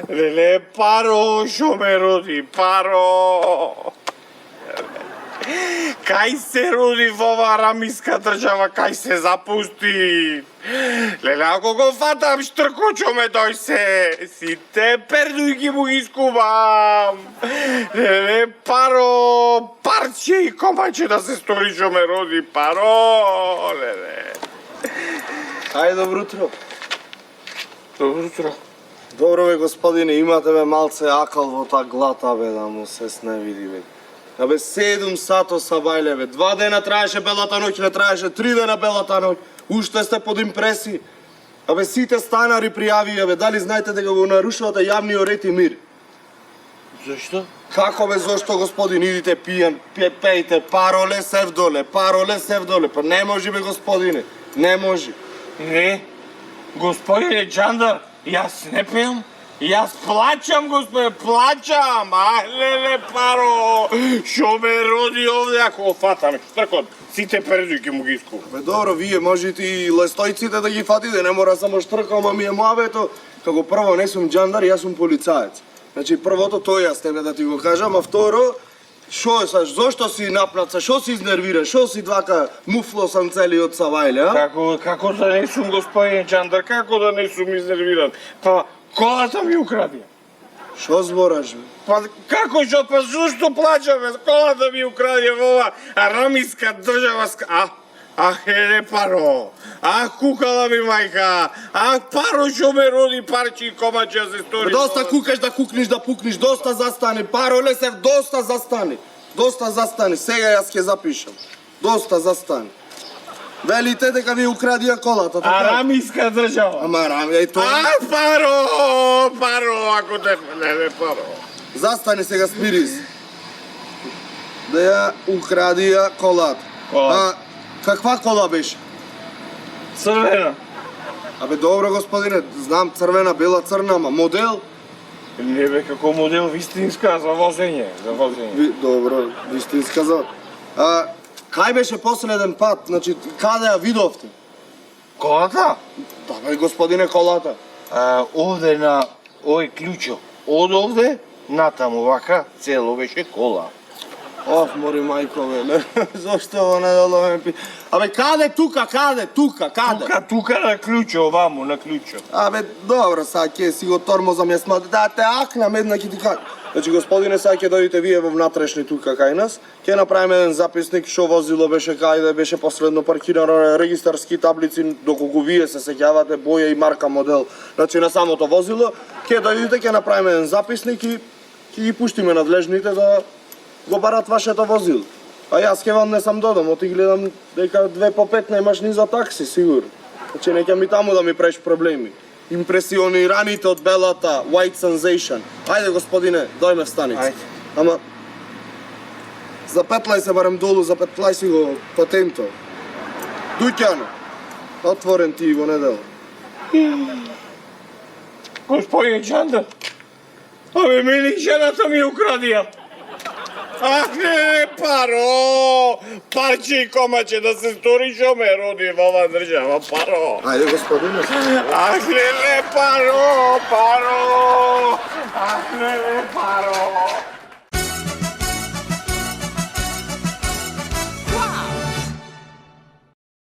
Lele, paro, šomerodi, paro. Kaj se rodi v ova ramijska država, kaj se zapusti? Lele, ako go fatam, štrkočo me doj se, si te perdujki mu iskubam. Lele, paro, parče i komače da se stori čo me rodi, paro, lele. Ајде, добро утро. Dobro jutro. Добро бе, господине, имате бе малце акал во та глата, бе, да му се сневиди, бе. Абе, 7 сато са бајле, бе. 2 дена траеше белата ноќ, не траеше 3 дена белата ноќ. Уште сте под импреси. Абе, сите станари пријавија, бе. Дали знаете дека го нарушувате јавниот ред и мир? Зашто? Како бе, зошто, господин, идите пијан, пејте, пароле сев доле, па не може, бе, господине, не може. Не, господине Джандар, јас не пеам, јас плачам, господине, плачам, леле, паро, шо ме роди овде, ако фатам, штркот, сите пердујки му ги искувам. Бе, добро, вие можете и лестојците да ги фатите, не мора само штркам, ама ми е муабето, како прво не сум Джандар, јас сум полицаец. Значи, првото тој јас тебе да ти го кажам, а второ, шо е саш, зошто си напнаца, шо си изнервиран, шо си двака муфло сам целиот савајле, а? Како да не сум, господине Джандар, како да не сум изнервиран? Па, колата ми украдија. Шо збораш, бе? Па, како шо, па зашто плачаме? Колата ми украдија во ова рамиска држава, леле, паро, кукала ми мајка, паро шо ме роди, парче и комаче се стори. Доста кукаш да кукниш, да пукниш, доста застани, паро лесев, доста застани. Доста застани, сега јас ќе запишам. Доста застани. Велите дека ви украдија колата, така? Рамиска држава. Ама рами, еј тоа. Паро, ако те, леле, паро. Застани сега, смири се. Да ја украдија колата. Каква кола беше? Црвена. Абе, добро, господине, знам црвена, бела, црна, ама модел? Не бе, како модел вистинска за возење, Добро, вистинска за... Кај беше последен пат? Значи, каде ја видовте? Колата? Да, бе, господине, колата. Овде на овој клучо. Од овде, натаму, вака, цело беше кола. Оф, мори мајко, бе, зошто ово не дало ме пи... Абе, каде тука, каде? Тука на клучо, оваму, на клучо. Абе, добро, сега ќе си го тормозам, јас ма да те акнам една ќе ти кажам. Значи, господине, сега ќе дојдете вие во внатрешни тука кај нас, ќе направиме еден записник шо возило беше кајде, беше последно паркирано, регистарски таблици, доколку вие се сеќавате, боја и марка, модел, значи на самото возило, ќе дојдете, ќе направиме еден записник и ќе ги пуштиме надлежните да го барат вашето возило. А јас ќе вам не сам додам, оти гледам дека 2 по 5 немаш ни за такси, сигурно. Значи не ќе ми таму да ми преш проблеми. Импресионираните од белата White Sensation. Ајде, господине, дојме в станица. Ајде. Ама запетлај се барем долу, запетлај си го патенто. Дуќано, отворен ти во недела. Gospodin Čandar, ove miličana to mi je ukradio. Ah, ne, paro! Parči komače da se sturišome rodi ova država, paro! Ajde, gospodine. Ah, ne, paro, paro! Ah, ne, paro!